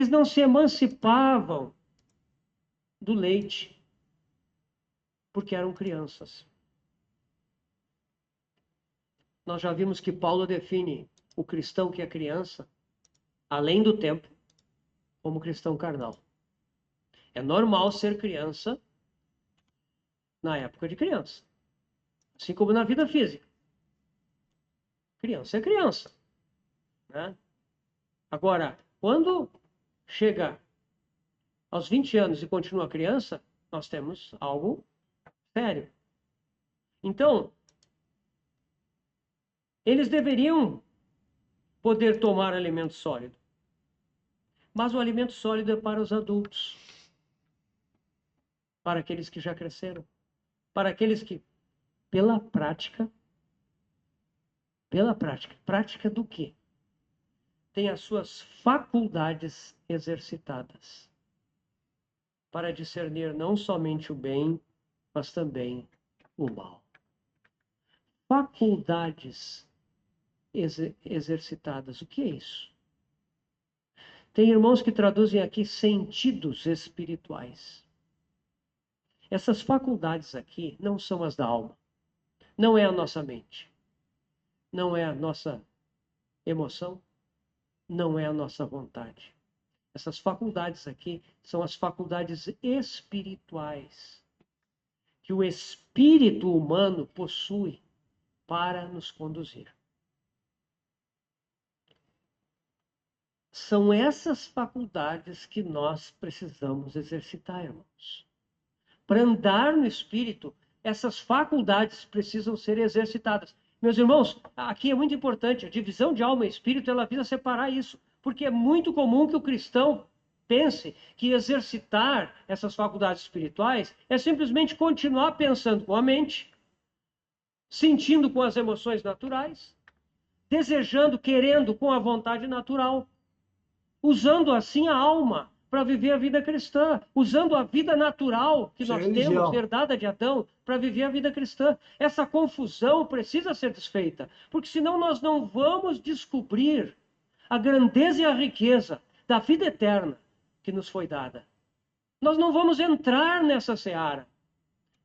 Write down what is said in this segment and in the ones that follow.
Eles não se emancipavam do leite, porque eram crianças. Nós já vimos que Paulo define o cristão que é criança, além do tempo, como cristão carnal. É normal ser criança na época de criança, assim como na vida física. Criança é criança, né? Agora, quando chega aos 20 anos e continua criança, nós temos algo sério. Então, eles deveriam poder tomar alimento sólido. Mas o alimento sólido é para os adultos, para aqueles que já cresceram, para aqueles que, pela prática, prática do quê? Tem as suas faculdades exercitadas para discernir não somente o bem, mas também o mal. Faculdades exercitadas, o que é isso? Tem irmãos que traduzem aqui sentidos espirituais. Essas faculdades aqui não são as da alma, não é a nossa mente, não é a nossa emoção, não é a nossa vontade. Essas faculdades aqui são as faculdades espirituais que o espírito humano possui para nos conduzir. São essas faculdades que nós precisamos exercitar, irmãos. Para andar no espírito, essas faculdades precisam ser exercitadas. Meus irmãos, aqui é muito importante, a divisão de alma e espírito, ela visa separar isso, porque é muito comum que o cristão pense que exercitar essas faculdades espirituais é simplesmente continuar pensando com a mente, sentindo com as emoções naturais, desejando, querendo com a vontade natural, usando assim a alma para viver a vida cristã, usando a vida natural que nós temos, herdada de Adão, para viver a vida cristã. Essa confusão precisa ser desfeita, porque senão nós não vamos descobrir a grandeza e a riqueza da vida eterna que nos foi dada. Nós não vamos entrar nessa seara.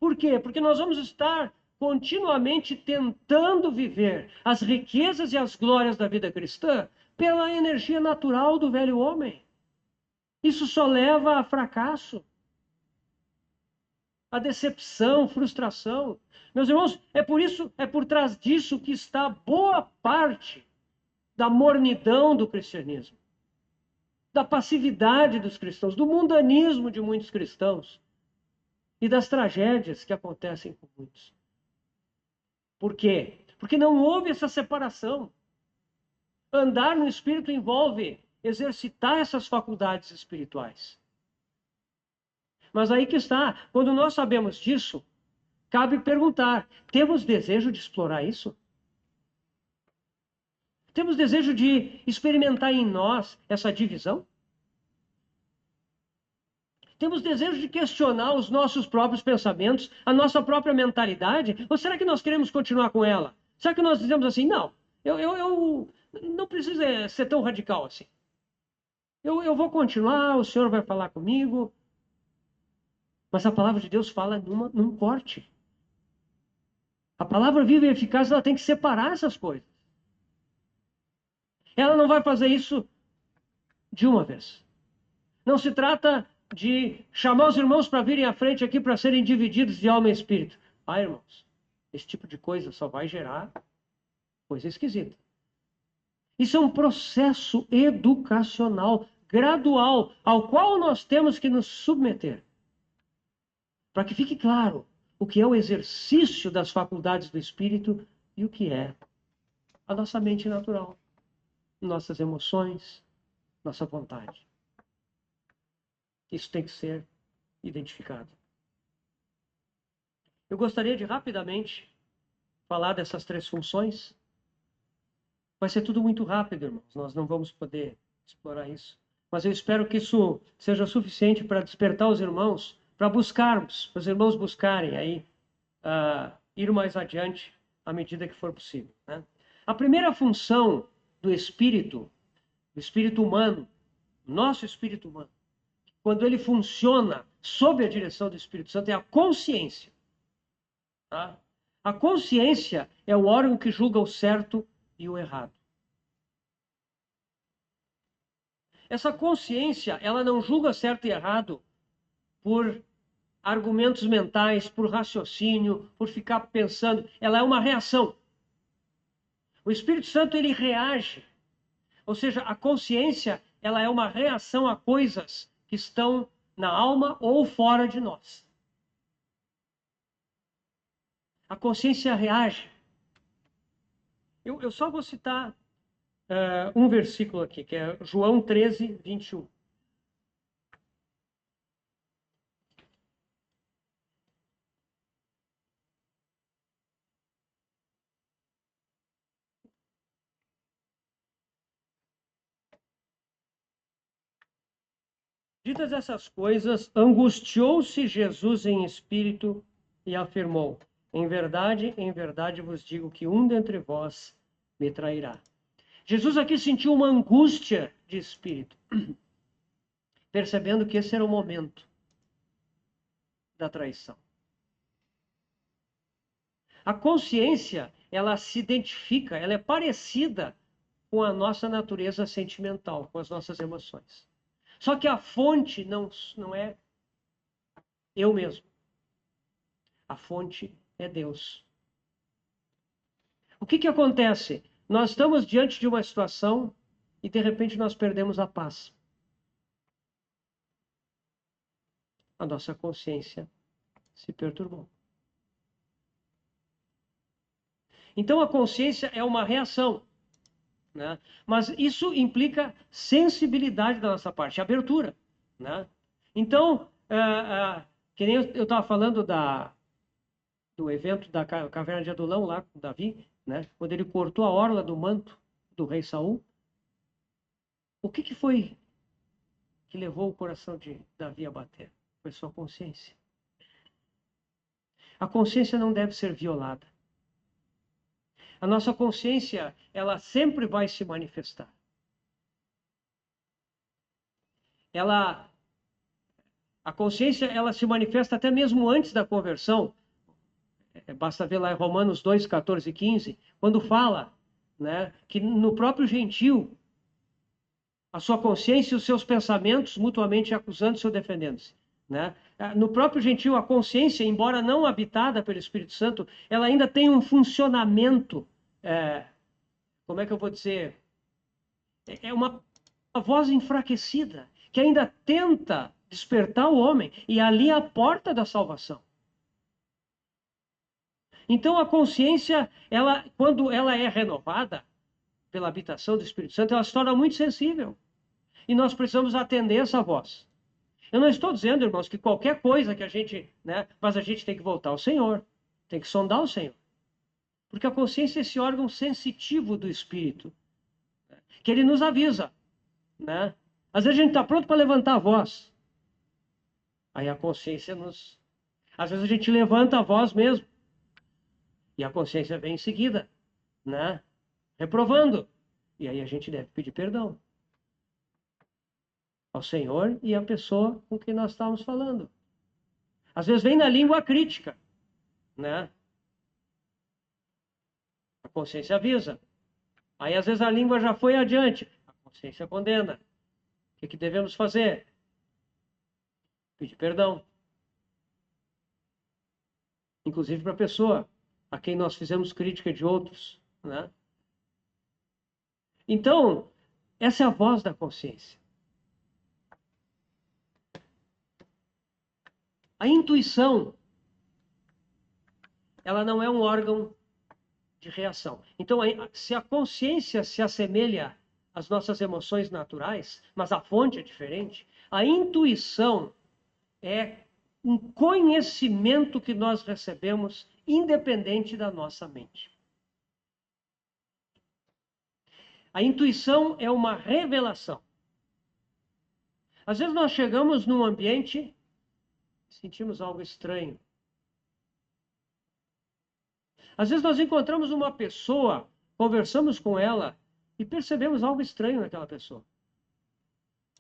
Por quê? Porque nós vamos estar continuamente tentando viver as riquezas e as glórias da vida cristã pela energia natural do velho homem. Isso só leva a fracasso, a decepção, frustração. Meus irmãos, é por trás disso que está boa parte da mornidão do cristianismo, da passividade dos cristãos, do mundanismo de muitos cristãos e das tragédias que acontecem com muitos. Por quê? Porque não houve essa separação. Andar no espírito envolve exercitar essas faculdades espirituais. Mas aí que está, quando nós sabemos disso, cabe perguntar: temos desejo de explorar isso? Temos desejo de experimentar em nós essa divisão? Temos desejo de questionar os nossos próprios pensamentos, a nossa própria mentalidade? Ou será que nós queremos continuar com ela? Será que nós dizemos assim, não, eu não preciso ser tão radical assim. Eu vou continuar, o Senhor vai falar comigo. Mas a palavra de Deus fala num corte. A palavra viva e eficaz, ela tem que separar essas coisas. Ela não vai fazer isso de uma vez. Não se trata de chamar os irmãos para virem à frente aqui para serem divididos de alma e espírito. Ah, irmãos, esse tipo de coisa só vai gerar coisa esquisita. Isso é um processo educacional, gradual, ao qual nós temos que nos submeter. Para que fique claro o que é o exercício das faculdades do espírito e o que é a nossa mente natural, nossas emoções, nossa vontade. Isso tem que ser identificado. Eu gostaria de rapidamente falar dessas três funções. Vai ser tudo muito rápido, irmãos. Nós não vamos poder explorar isso. Mas eu espero que isso seja suficiente para despertar os irmãos, para buscarmos, os irmãos buscarem aí, ir mais adiante à medida que for possível, né? A primeira função do espírito humano, nosso espírito humano, quando ele funciona sob a direção do Espírito Santo, é a consciência. Tá? A consciência é o órgão que julga o certo e o errado. Essa consciência, ela não julga certo e errado por argumentos mentais, por raciocínio, por ficar pensando. Ela é uma reação. O Espírito Santo, ele reage. Ou seja, a consciência, ela é uma reação a coisas que estão na alma ou fora de nós. A consciência reage. Eu só vou citar um versículo aqui, que é João 13, 21. Ditas essas coisas, angustiou-se Jesus em espírito e afirmou: em verdade vos digo que um dentre vós me trairá. Jesus aqui sentiu uma angústia de espírito, percebendo que esse era o momento da traição. A consciência, ela se identifica, ela é parecida com a nossa natureza sentimental, com as nossas emoções. Só que a fonte não é eu mesmo. A fonte é Deus. O que acontece? Nós estamos diante de uma situação e de repente nós perdemos a paz. A nossa consciência se perturbou. Então a consciência é uma reação, né? Mas isso implica sensibilidade da nossa parte, abertura, né? Então, que nem eu estava falando do evento da Caverna de Adulão lá com Davi, né? Quando ele cortou a orla do manto do rei Saul. O que foi que levou o coração de Davi a bater? Foi sua consciência. A consciência não deve ser violada. A nossa consciência, ela sempre vai se manifestar. A consciência, ela se manifesta até mesmo antes da conversão. Basta ver lá em Romanos 2, 14 e 15, quando fala, né, que no próprio gentio, a sua consciência e os seus pensamentos mutuamente acusando-se ou defendendo-se. Né? No próprio gentio, a consciência, embora não habitada pelo Espírito Santo, ela ainda tem um funcionamento, como é que eu vou dizer? É uma voz enfraquecida, que ainda tenta despertar o homem, e ali é a porta da salvação. Então a consciência, quando ela é renovada pela habitação do Espírito Santo, ela se torna muito sensível. E nós precisamos atender essa voz. Eu não estou dizendo, irmãos, que qualquer coisa que a gente, né, mas a gente tem que voltar ao Senhor, tem que sondar o Senhor. Porque a consciência é esse órgão sensitivo do Espírito, que ele nos avisa, né? Às vezes a gente está pronto para levantar a voz. Aí a consciência nos... Às vezes a gente levanta a voz mesmo. E a consciência vem em seguida, né? Reprovando. E aí a gente deve pedir perdão ao Senhor e à pessoa com quem nós estamos falando. Às vezes vem na língua crítica, né? A consciência avisa. Aí às vezes a língua já foi adiante. A consciência condena. O que devemos fazer? Pedir perdão. Inclusive para a pessoa a quem nós fizemos crítica de outros, né? Então, essa é a voz da consciência. A intuição, ela não é um órgão de reação. Então, se a consciência se assemelha às nossas emoções naturais, mas a fonte é diferente, a intuição é um conhecimento que nós recebemos independente da nossa mente. A intuição é uma revelação. Às vezes nós chegamos num ambiente e sentimos algo estranho. Às vezes nós encontramos uma pessoa, conversamos com ela e percebemos algo estranho naquela pessoa.